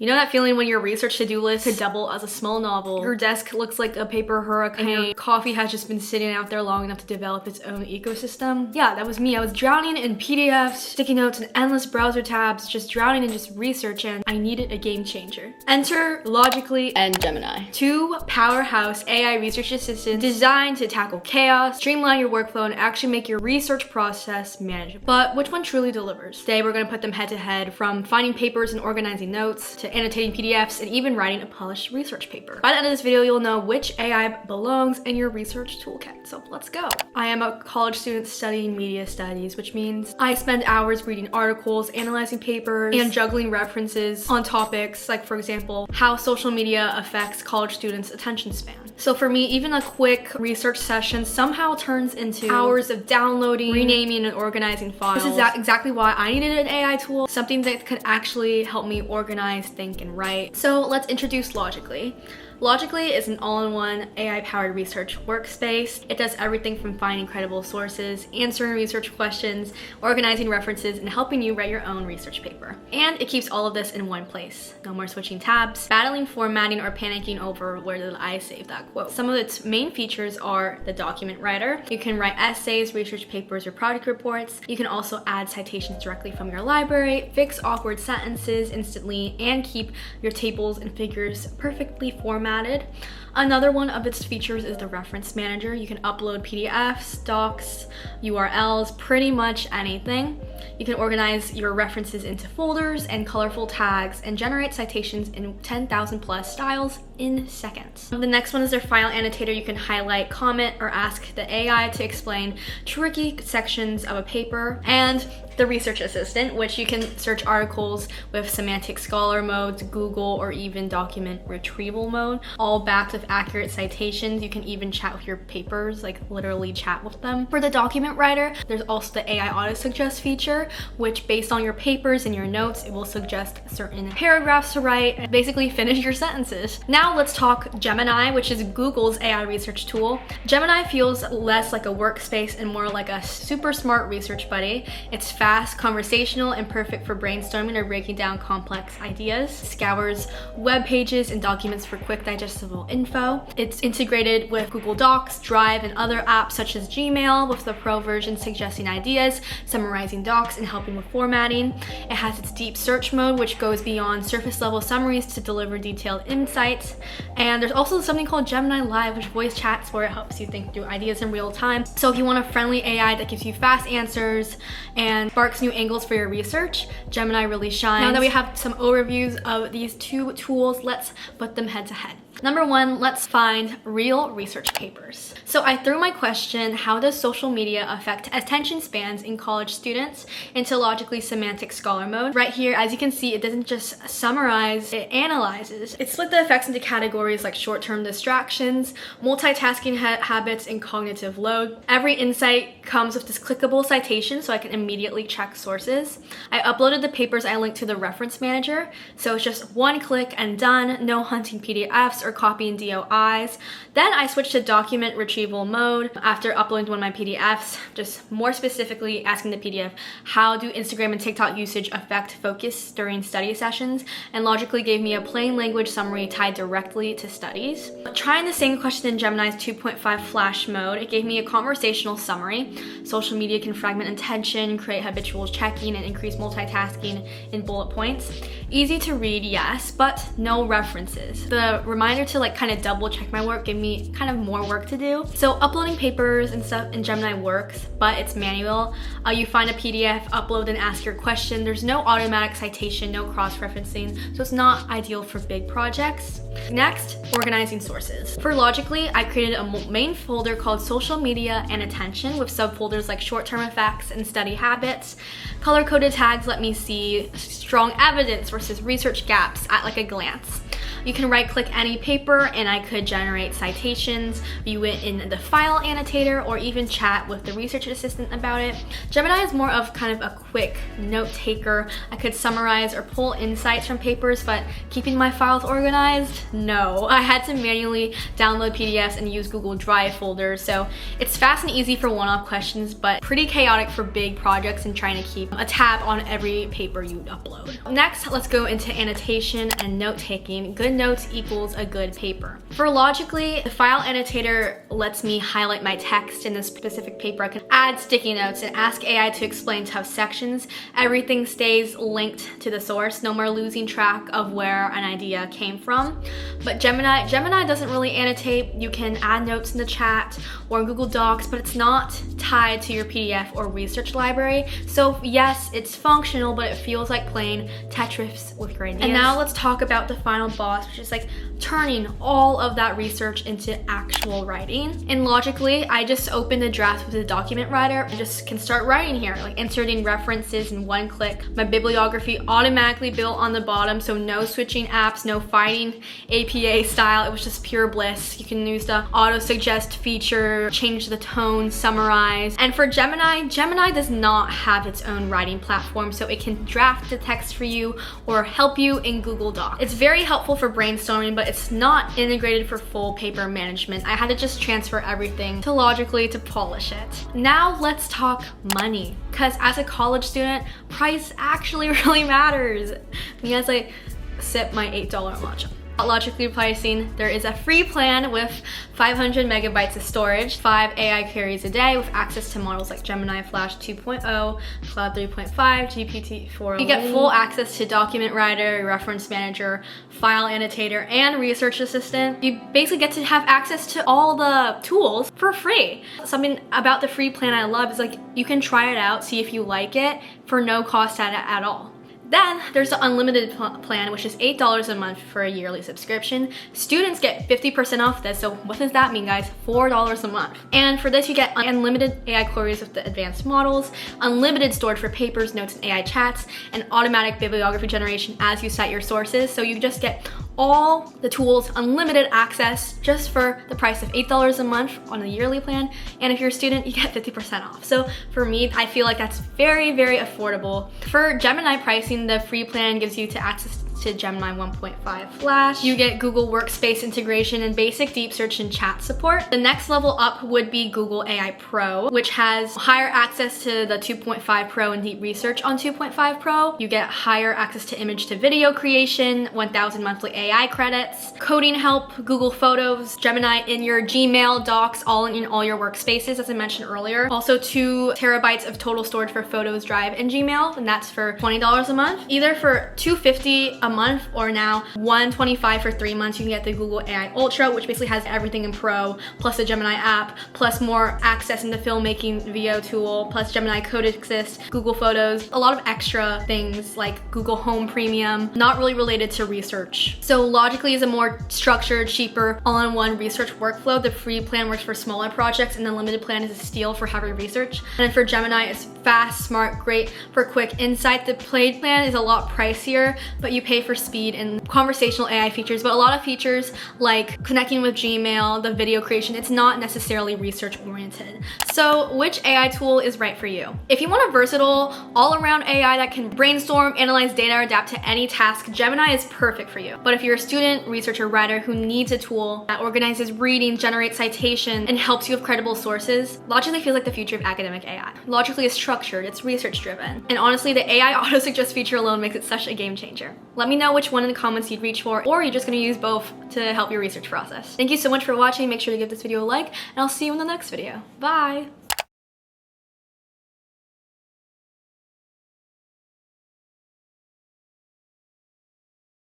You know that feeling when your research to-do list could double as a small novel? Your desk looks like a paper hurricane, and your coffee has just been sitting out there long enough to develop its own ecosystem? Yeah, that was me. I was drowning in PDFs, sticky notes, and endless browser tabs, just drowning in just research, and I needed a game changer. Enter Logically and Gemini, two powerhouse AI research assistants designed to tackle chaos, streamline your workflow, and actually make your research process manageable. But which one truly delivers? Today, we're gonna put them head to head, from finding papers and organizing notes to annotating PDFs and even writing a polished research paper. By the end of this video, you'll know which AI belongs in your research toolkit. So let's go. I am a college student studying media studies, which means I spend hours reading articles, analyzing papers, and juggling references on topics like, for example, how social media affects college students' attention span. So for me, even a quick research session somehow turns into hours of downloading, renaming, and organizing files. This is exactly why I needed an AI tool, something that could actually help me organize, think, and write. So let's introduce Logically. Logically is an all-in-one AI-powered research workspace. It does everything from finding credible sources, answering research questions, organizing references, and helping you write your own research paper. And it keeps all of this in one place. No more switching tabs, battling formatting, or panicking over where did I save that quote. Some of its main features are the document writer. You can write essays, research papers, or project reports. You can also add citations directly from your library, fix awkward sentences instantly, and keep your tables and figures perfectly formatted. Another one of its features is the reference manager. You can upload PDFs, docs, URLs, pretty much anything. You can organize your references into folders and colorful tags and generate citations in 10,000 plus styles in seconds. The next one is their file annotator. You can highlight, comment, or ask the AI to explain tricky sections of a paper. And the research assistant, which you can search articles with semantic scholar modes, Google, or even document retrieval mode, all backed with accurate citations. You can even chat with your papers, like literally chat with them. For the document writer, there's also the AI auto suggest feature, which based on your papers and your notes, it will suggest certain paragraphs to write and basically finish your sentences. Now let's talk Gemini, which is Google's AI research tool. Gemini feels less like a workspace and more like a super smart research buddy. It's fast, conversational, and perfect for brainstorming or breaking down complex ideas. Scours web pages and documents for quick digestible info. It's integrated with Google Docs, Drive, and other apps such as Gmail, with the pro version suggesting ideas, summarizing docs, and helping with formatting. It has its deep search mode, which goes beyond surface level summaries to deliver detailed insights. And there's also something called Gemini Live, which voice chats, where it helps you think through ideas in real time. So if you want a friendly AI that gives you fast answers and sparks new angles for your research, Gemini really shines. Now that we have some overviews of these two tools, let's put them head to head. Number one, let's find real research papers. So I threw my question, how does social media affect attention spans in college students, into Logically semantic scholar mode. Right here, as you can see, it doesn't just summarize, it analyzes. It split the effects into categories like short-term distractions, multitasking habits, and cognitive load. Every insight comes with this clickable citation, so I can immediately check sources. I uploaded the papers I linked to the reference manager, so it's just one click and done, no hunting PDFs or copying DOIs. Then I switched to document retrieval mode after uploading one of my PDFs, just more specifically asking the PDF, how do Instagram and TikTok usage affect focus during study sessions? And Logically gave me a plain language summary tied directly to studies. Trying the same question in Gemini's 2.5 flash mode, it gave me a conversational summary. Social media can fragment attention, create habitual checking, and increase multitasking in bullet points. Easy to read, yes, but no references. The reminder to like kind of double check my work gave me kind of more work to do. So uploading papers and stuff in Gemini works, but it's manual. You find a PDF, upload, and ask your question. There's no automatic citation, no cross-referencing, so it's not ideal for big projects. Next, organizing sources. For Logically, I created a main folder called Social Media and Attention with subfolders like short-term effects and study habits. Color-coded tags let me see strong evidence versus research gaps at like a glance. You can right-click any paper and I could generate citations, view it in the file annotator, or even chat with the research assistant about it. Gemini is more of kind of a quick note taker. I could summarize or pull insights from papers, but keeping my files organized? No. I had to manually download PDFs and use Google Drive folders, so it's fast and easy for one-off questions, but pretty chaotic for big projects and trying to keep a tab on every paper you upload. Next, let's go into annotation and note-taking. Good notes equals a good paper. For Logically, the file annotator lets me highlight my text in a specific paper. I can add sticky notes and ask AI to explain tough sections. Everything stays linked to the source, no more losing track of where an idea came from. But Gemini doesn't really annotate. You can add notes in the chat or Google Docs, but it's not tied to your PDF or research library. So yes, it's functional, but it feels like playing Tetris with great ideas. And now let's talk about the final boss, which is like turning all of that research into actual writing. In Logically, I just opened a draft with the document writer and just can start writing here, like inserting references in one click. My bibliography automatically built on the bottom, so no switching apps, no fighting APA style. It was just pure bliss. You can use the auto suggest feature, change the tone, summarize. And for Gemini does not have its own writing platform, so it can draft the text for you or help you in Google Docs. It's very helpful for brainstorming, but it's not integrated for full paper management. I had to just transfer everything to Logically to polish it. Now let's talk money, because as a college student, price actually really matters. Me as I sip my $8 matcha. Logically pricing, there is a free plan with 500 megabytes of storage, 5 AI queries a day with access to models like Gemini Flash 2.0, Cloud 3.5, GPT-4. You get full access to document writer, reference manager, file annotator, and research assistant. You basically get to have access to all the tools for free. Something about the free plan I love is like you can try it out, see if you like it for no cost at all. Then there's the unlimited plan, which is $8 a month for a yearly subscription. Students get 50% off this, so what does that mean, guys? $4 a month. And for this, you get unlimited AI queries with the advanced models, unlimited storage for papers, notes, and AI chats, and automatic bibliography generation as you cite your sources. So you just get all the tools, unlimited access, just for the price of $8 a month on the yearly plan. And if you're a student, you get 50% off. So for me, I feel like that's very, very affordable. For Gemini pricing, the free plan gives you access to Gemini 1.5 Flash. You get Google Workspace integration and basic deep search and chat support. The next level up would be Google AI Pro, which has higher access to the 2.5 Pro and deep research on 2.5 Pro. You get higher access to image to video creation, 1,000 monthly AI credits, coding help, Google Photos, Gemini in your Gmail, Docs, all in all your workspaces, as I mentioned earlier. Also 2 terabytes of total storage for Photos, Drive, and Gmail, and that's for $20 a month. Either for $250 a month or now $125 for 3 months. You can get the Google AI Ultra, which basically has everything in Pro, plus the Gemini app, plus more access in the filmmaking VO tool, plus Gemini Code Assist, Google Photos, a lot of extra things like Google Home Premium, not really related to research. So Logically is a more structured, cheaper, all-in-one research workflow. The free plan works for smaller projects, and the limited plan is a steal for heavy research. And then for Gemini, it's fast, smart, great for quick insight. The paid plan is a lot pricier, but you pay for speed and conversational AI features, but a lot of features like connecting with Gmail, the video creation, it's not necessarily research oriented. So which AI tool is right for you? If you want a versatile, all-around AI that can brainstorm, analyze data, or adapt to any task, Gemini is perfect for you. But if you're a student, researcher, writer who needs a tool that organizes reading, generates citation, and helps you with credible sources, Logically feels like the future of academic AI. Logically is structured, it's research driven. And honestly, the AI auto-suggest feature alone makes it such a game changer. Let me know which one in the comments you'd reach for, or you're just gonna use both to help your research process. Thank you so much for watching. Make sure to give this video a like, and I'll see you in the next video. Bye!